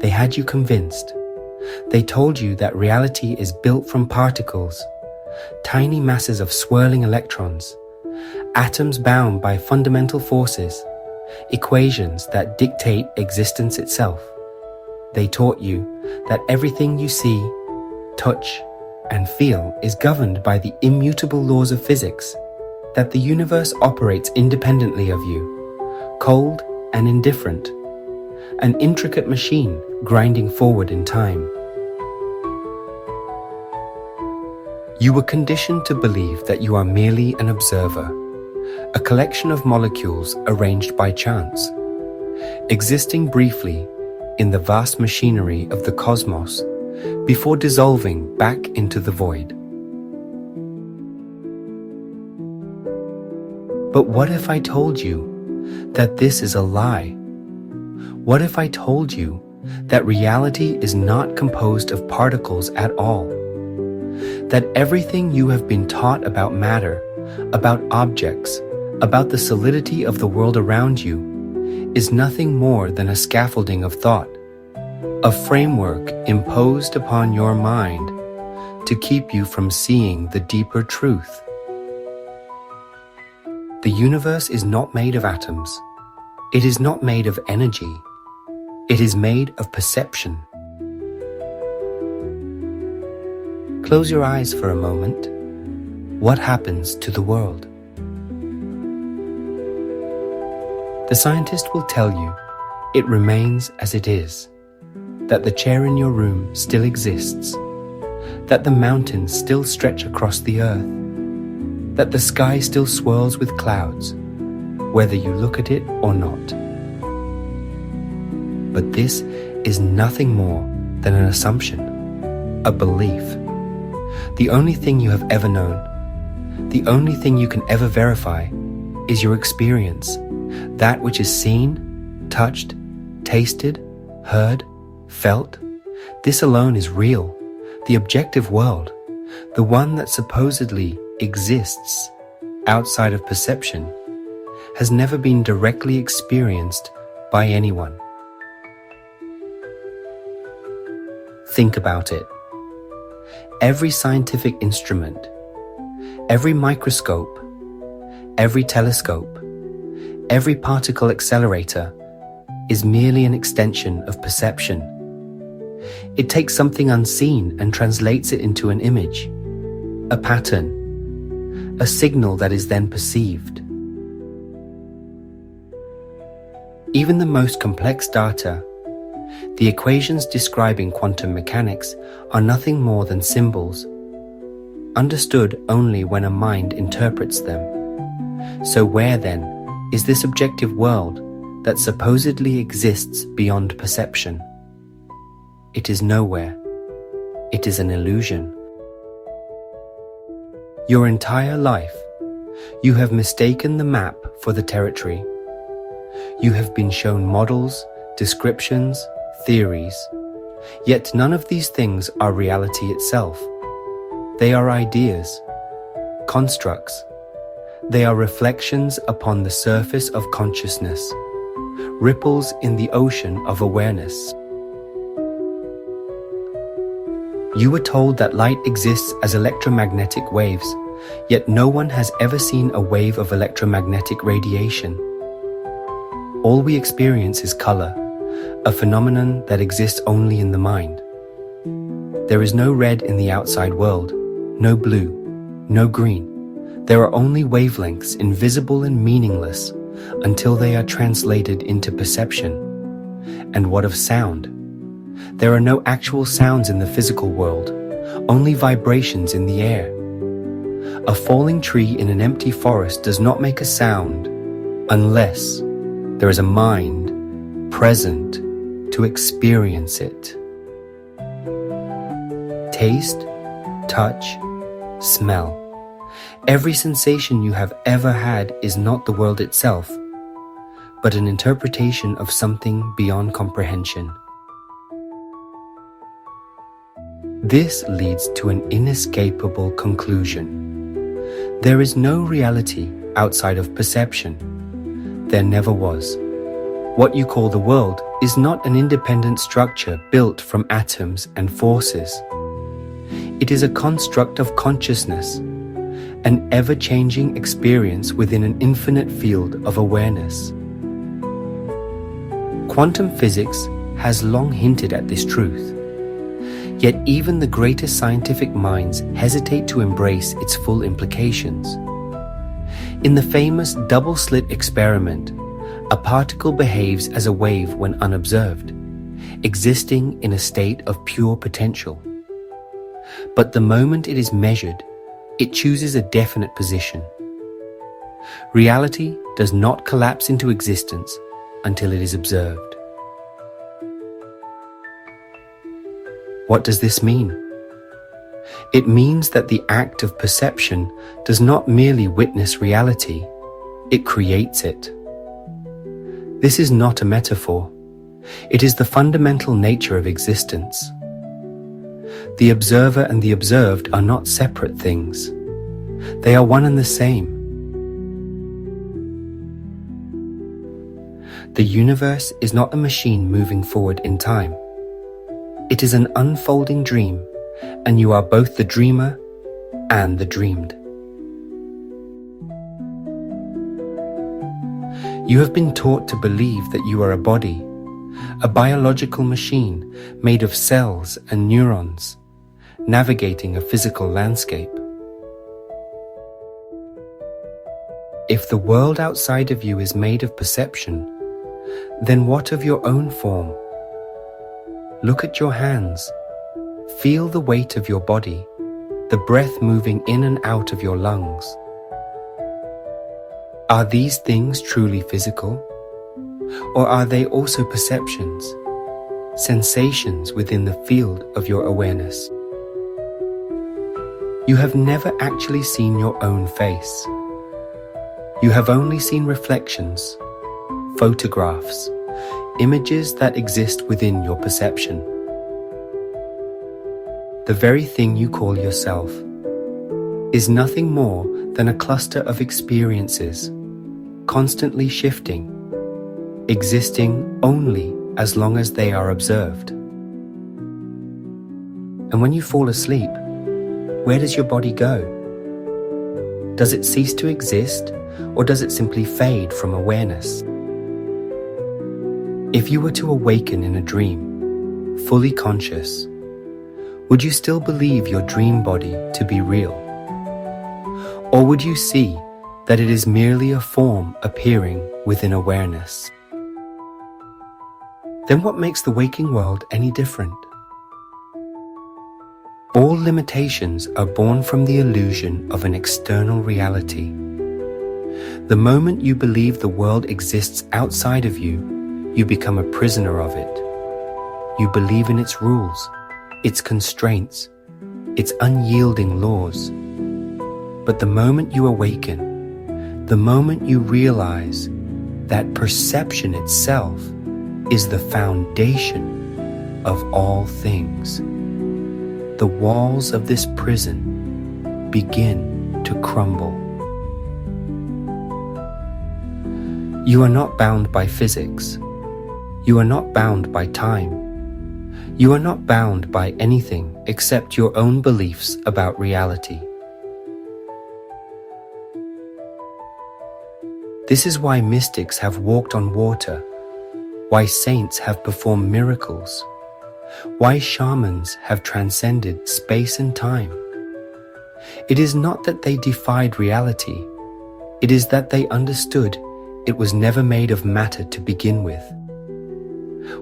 They had you convinced. They told you that reality is built from particles, tiny masses of swirling electrons, atoms bound by fundamental forces, equations that dictate existence itself. They taught you that everything you see, touch, and feel is governed by the immutable laws of physics, that the universe operates independently of you, cold and indifferent, an intricate machine grinding forward in time. You were conditioned to believe that you are merely an observer, a collection of molecules arranged by chance, existing briefly in the vast machinery of the cosmos before dissolving back into the void. But what if I told you that this is a lie? What if I told you that reality is not composed of particles at all? That everything you have been taught about matter, about objects, about the solidity of the world around you, is nothing more than a scaffolding of thought, a framework imposed upon your mind to keep you from seeing the deeper truth. The universe is not made of atoms. It is not made of energy. It is made of perception. Close your eyes for a moment. What happens to the world? The scientist will tell you it remains as it is, that the chair in your room still exists, that the mountains still stretch across the earth, that the sky still swirls with clouds, whether you look at it or not. But this is nothing more than an assumption, a belief. The only thing you have ever known, the only thing you can ever verify, is your experience, that which is seen, touched, tasted, heard, felt. This alone is real, the objective world, the one that supposedly exists outside of perception, has never been directly experienced by anyone. Think about it. Every scientific instrument, every microscope, every telescope, every particle accelerator is merely an extension of perception. It takes something unseen and translates it into an image, a pattern, a signal that is then perceived. Even the most complex data, the equations describing quantum mechanics, are nothing more than symbols, understood only when a mind interprets them. So where then is this objective world that supposedly exists beyond perception? It is nowhere. It is an illusion. Your entire life, you have mistaken the map for the territory. You have been shown models, descriptions, theories, yet none of these things are reality itself. They are ideas, constructs. They are reflections upon the surface of consciousness, ripples in the ocean of awareness. You were told that light exists as electromagnetic waves, yet no one has ever seen a wave of electromagnetic radiation. All we experience is color, a phenomenon that exists only in the mind. There is no red in the outside world, no blue, no green. There are only wavelengths, invisible and meaningless, until they are translated into perception. And what of sound? There are no actual sounds in the physical world, only vibrations in the air. A falling tree in an empty forest does not make a sound unless there is a mind present to experience it. Taste, touch, smell. Every sensation you have ever had is not the world itself, but an interpretation of something beyond comprehension. This leads to an inescapable conclusion. There is no reality outside of perception. There never was. What you call the world is not an independent structure built from atoms and forces. It is a construct of consciousness, an ever-changing experience within an infinite field of awareness. Quantum physics has long hinted at this truth, yet even the greatest scientific minds hesitate to embrace its full implications. In the famous double-slit experiment, a particle behaves as a wave when unobserved, existing in a state of pure potential. But the moment it is measured, it chooses a definite position. Reality does not collapse into existence until it is observed. What does this mean? It means that the act of perception does not merely witness reality, it creates it. This is not a metaphor. It is the fundamental nature of existence. The observer and the observed are not separate things. They are one and the same. The universe is not a machine moving forward in time. It is an unfolding dream, and you are both the dreamer and the dreamed. You have been taught to believe that you are a body, a biological machine made of cells and neurons, navigating a physical landscape. If the world outside of you is made of perception, then what of your own form? Look at your hands. Feel the weight of your body, the breath moving in and out of your lungs. Are these things truly physical? Or are they also perceptions, sensations within the field of your awareness? You have never actually seen your own face. You have only seen reflections, photographs, images that exist within your perception. The very thing you call yourself is nothing more than a cluster of experiences, constantly shifting, existing only as long as they are observed. And when you fall asleep, where does your body go? Does it cease to exist, or does it simply fade from awareness? If you were to awaken in a dream, fully conscious, would you still believe your dream body to be real? Or would you see that it is merely a form appearing within awareness? Then what makes the waking world any different? All limitations are born from the illusion of an external reality. The moment you believe the world exists outside of you, you become a prisoner of it. You believe in its rules, its constraints, its unyielding laws. But the moment you awaken, the moment you realize that perception itself is the foundation of all things, the walls of this prison begin to crumble. You are not bound by physics. You are not bound by time. You are not bound by anything except your own beliefs about reality. This is why mystics have walked on water, why saints have performed miracles, why shamans have transcended space and time. It is not that they defied reality, it is that they understood it was never made of matter to begin with.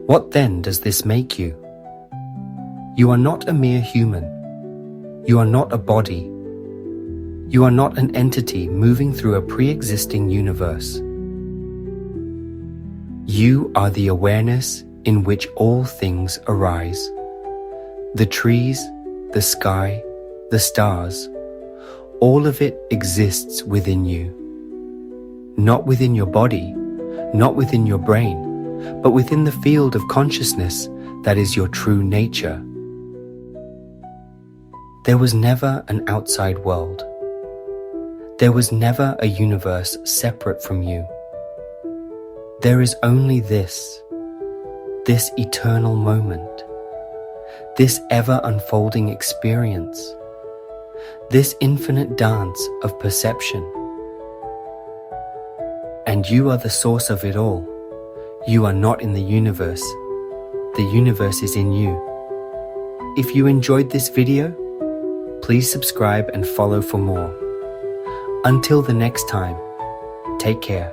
What then does this make you? You are not a mere human. You are not a body. You are not an entity moving through a pre-existing universe. You are the awareness in which all things arise. The trees, the sky, the stars, all of it exists within you. Not within your body, not within your brain, but within the field of consciousness that is your true nature. There was never an outside world. There was never a universe separate from you. There is only this eternal moment, this ever unfolding experience, this infinite dance of perception. And you are the source of it all. You are not in the universe. The universe is in you. If you enjoyed this video, please subscribe and follow for more. Until the next time, take care.